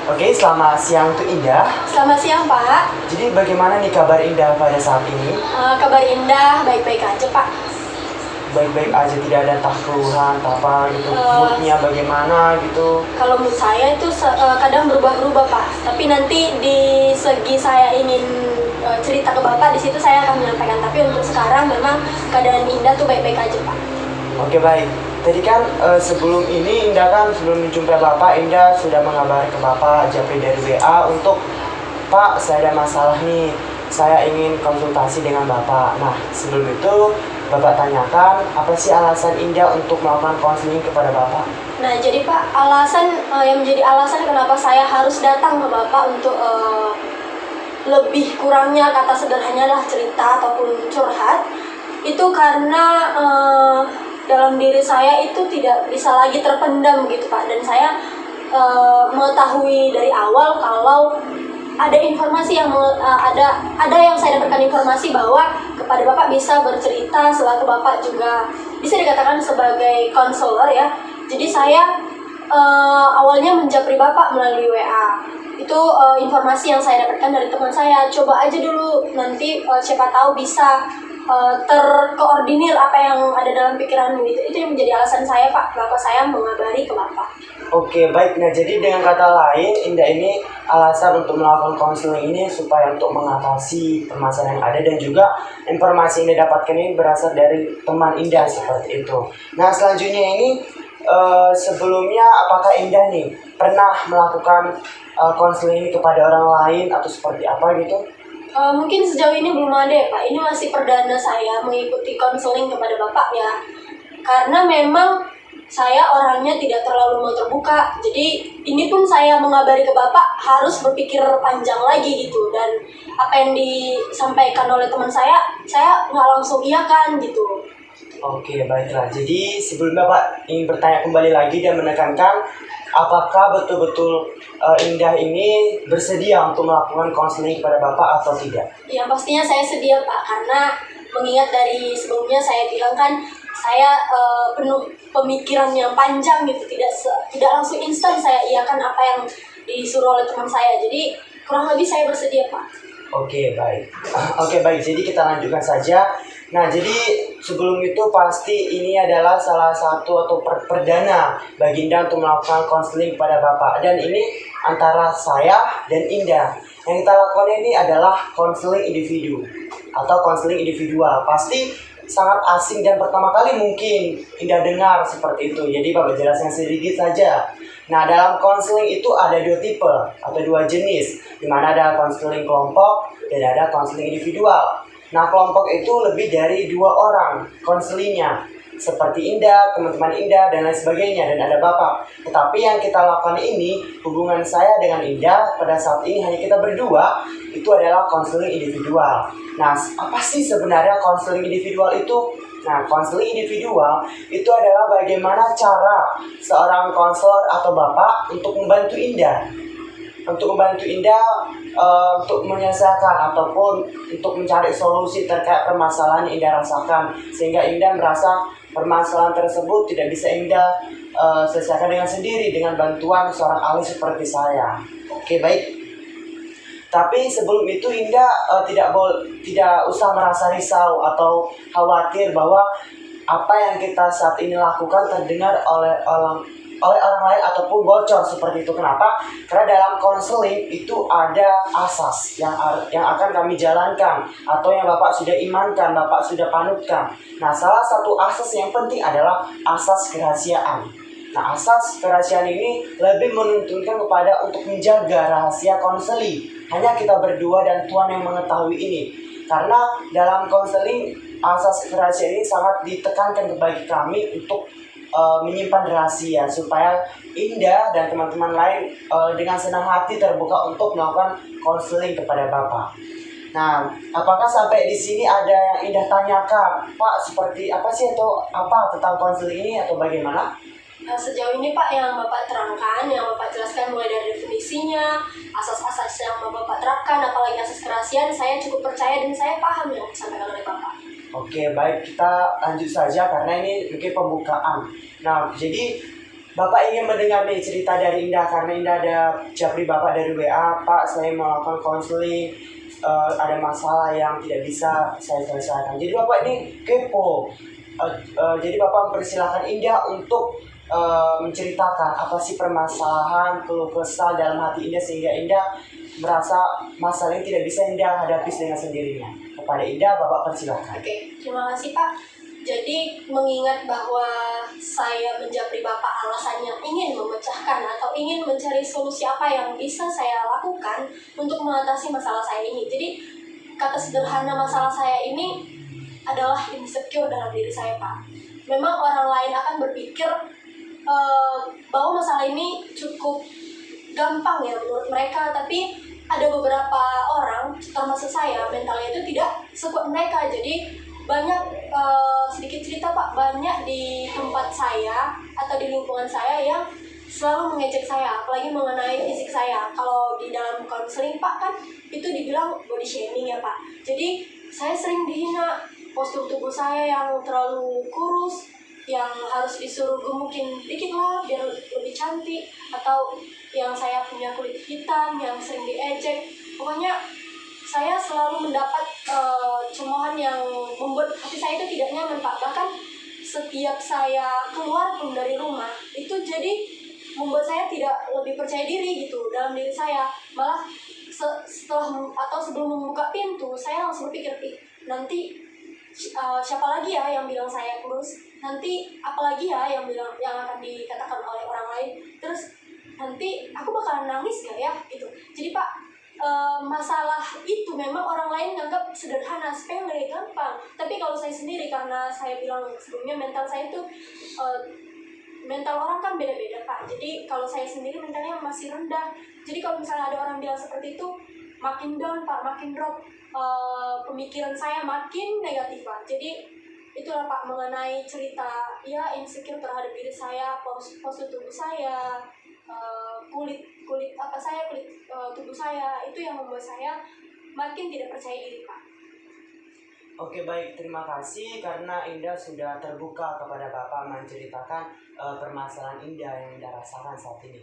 Oke, selamat siang untuk Indah. Selamat siang, Pak. Jadi bagaimana nih kabar Indah pada saat ini? Kabar Indah baik-baik aja, Pak. Baik-baik aja, tidak ada entah keluhan, apa gitu. Moodnya bagaimana gitu? Kalau mood saya itu kadang berubah-ubah, Pak. Tapi nanti di segi saya ingin cerita ke Bapak, di situ saya akan menyampaikan. Tapi untuk sekarang memang keadaan Indah tuh baik-baik aja, Pak. Oke, baik. Tadi kan sebelum ini Indah kan sebelum menjumpai Bapak, Indah sudah mengabari ke Bapak japri dari WA untuk Pak, saya ada masalah nih. Saya ingin konsultasi dengan Bapak. Nah, sebelum itu Bapak tanyakan apa sih alasan Indah untuk melakukan konseling kepada Bapak? Nah, jadi Pak, alasan yang menjadi alasan kenapa saya harus datang ke Bapak untuk lebih kurangnya kata sederhananya lah cerita ataupun curhat, itu karena dalam diri saya itu tidak bisa lagi terpendam gitu, Pak. Dan saya mengetahui dari awal kalau ada informasi yang ada yang saya dapatkan informasi bahwa kepada Bapak bisa bercerita, selaku Bapak juga bisa dikatakan sebagai konselor ya. Jadi saya awalnya menjapri Bapak melalui WA. Itu informasi yang saya dapatkan dari teman saya. Coba aja dulu, nanti siapa tahu bisa terkoordinir apa yang ada dalam pikiranmu. Itu yang menjadi alasan saya, Pak, kenapa saya mengabari ke Bapak. Oke, baik. Nah, jadi dengan kata lain, Indah ini alasan untuk melakukan konseling ini supaya untuk mengatasi permasalahan yang ada, dan juga informasi yang didapatkan ini berasal dari teman Indah seperti itu. Nah, selanjutnya ini sebelumnya apakah Indah nih pernah melakukan konseling ini kepada orang lain atau seperti apa gitu? Mungkin sejauh ini belum ada ya, Pak. Ini masih perdana saya mengikuti konseling kepada Bapak ya. Karena memang saya orangnya tidak terlalu mau terbuka. Jadi ini pun saya mengabari ke Bapak harus berpikir panjang lagi gitu. Dan apa yang disampaikan oleh teman saya nggak langsung iyakan gitu. Oke, baiklah. Jadi sebelumnya Pak ingin bertanya kembali lagi dan menekankan apakah betul-betul Indah ini bersedia untuk melakukan konseling kepada Bapak atau tidak? Ya pastinya saya sedia, Pak, karena mengingat dari sebelumnya saya bilang kan saya penuh pemikiran yang panjang gitu, tidak langsung instan saya iakan apa yang disuruh oleh teman saya. Jadi kurang lebih saya bersedia, Pak. Oke, baik. Oke, baik. Jadi kita lanjutkan saja. Nah, jadi sebelum itu pasti ini adalah salah satu atau perdana bagi Indah untuk melakukan konseling kepada Bapak. Dan ini antara saya dan Indah. Yang kita lakukan ini adalah konseling individu atau konseling individual. Pasti sangat asing dan pertama kali mungkin Indah dengar seperti itu. Jadi Bapak jelaskan sedikit saja. Nah, dalam konseling itu ada dua tipe atau dua jenis, di mana ada konseling kelompok dan ada konseling individual. Nah, kelompok itu lebih dari 2 orang konselingnya, seperti Indah, teman-teman Indah, dan lain sebagainya, dan ada Bapak. Tetapi yang kita lakukan ini, hubungan saya dengan Indah pada saat ini hanya kita berdua, itu adalah konseling individual. Nah, apa sih sebenarnya konseling individual itu? Nah, konseling individual itu adalah bagaimana cara seorang konselor atau Bapak untuk membantu Indah. Untuk membantu Indah untuk menyelesaikan ataupun untuk mencari solusi terkait permasalahan yang Indah rasakan, sehingga Indah merasa permasalahan tersebut tidak bisa Indah selesaikan dengan sendiri dengan bantuan seorang ahli seperti saya. Oke, baik. Tapi sebelum itu Indah tidak usah merasa risau atau khawatir bahwa apa yang kita saat ini lakukan terdengar oleh orang lain ataupun bocor seperti itu. Kenapa? Karena dalam konseling itu ada asas yang akan kami jalankan atau yang Bapak sudah imankan, Bapak sudah panutkan. Nah, salah satu asas yang penting adalah asas kerahasiaan. Nah, asas kerahasiaan ini lebih menuntunkan kepada untuk menjaga rahasia konseling. Hanya kita berdua dan Tuhan yang mengetahui ini. Karena dalam konseling asas kerahasiaan ini sangat ditekankan bagi kami untuk menyimpan rahasia supaya Indah dan teman-teman lain dengan senang hati terbuka untuk melakukan konseling kepada Bapak. Nah, apakah sampai di sini ada yang Indah tanyakan, Pak, seperti apa sih atau apa tentang konseling ini atau bagaimana? Nah, sejauh ini Pak yang Bapak terangkan, yang Bapak jelaskan mulai dari definisinya, asas-asas yang Bapak terapkan, apalagi asas kerahasiaan, saya cukup percaya dan saya paham yang disampaikan oleh Bapak. Oke, baik, kita lanjut saja karena ini mungkin pembukaan. Nah, jadi Bapak ingin mendengar nih cerita dari Indah, karena Indah ada japri Bapak dari WA, Pak saya mau melakukan konseling, ada masalah yang tidak bisa saya selesaikan. Jadi Bapak ini kepo. Jadi Bapak mempersilahkan Indah untuk menceritakan apa sih permasalahan, keluh kesah dalam hati Indah sehingga Indah merasa masalah ini tidak bisa Indah hadapi dengan sendirinya. Kepada Indah, Bapak persilahkan. Oke, terima kasih Pak. Jadi mengingat bahwa saya menjapri Bapak alasannya ingin memecahkan atau ingin mencari solusi apa yang bisa saya lakukan untuk mengatasi masalah saya ini. Jadi kata sederhana masalah saya ini adalah insecure dalam diri saya Pak. Memang orang lain akan berpikir bahwa masalah ini cukup gampang ya menurut mereka, tapi ada beberapa orang termasuk saya mentalnya itu tidak sekuat mereka. Jadi banyak sedikit cerita Pak, banyak di tempat saya atau di lingkungan saya yang selalu mengejek saya, apalagi mengenai fisik saya. Kalau di dalam konseling Pak kan itu dibilang body shaming ya Pak. Jadi saya sering dihina, postur tubuh saya yang terlalu kurus, yang harus disuruh gemukin dikit lah biar lebih cantik, atau yang saya punya kulit hitam yang sering diejek. Pokoknya saya selalu mendapat cemoohan yang membuat hati saya itu tidak nyaman Pak. Bahkan setiap saya keluar pun dari rumah itu jadi membuat saya tidak lebih percaya diri gitu dalam diri saya. Malah setelah atau sebelum membuka pintu saya langsung berpikir, nanti siapa lagi ya yang bilang saya kurus, nanti apalagi ya yang akan dikatakan oleh orang lain, terus nanti aku bakalan nangis gak ya gitu. Jadi Pak, masalah itu memang orang lain nganggap sederhana, sepele, gampang, tapi kalau saya sendiri, karena saya bilang sebelumnya mental saya itu mental orang kan beda-beda Pak. Jadi kalau saya sendiri mentalnya masih rendah, jadi kalau misalnya ada orang bilang seperti itu, makin down Pak, makin drop. Pemikiran saya makin negatif Pak. Jadi itulah Pak mengenai cerita ya insecure terhadap diri saya, postur tubuh saya, kulit tubuh saya, itu yang membuat saya makin tidak percaya diri Pak. Oke baik, terima kasih karena Indah sudah terbuka kepada Bapak menceritakan permasalahan Indah yang Indah rasakan saat ini.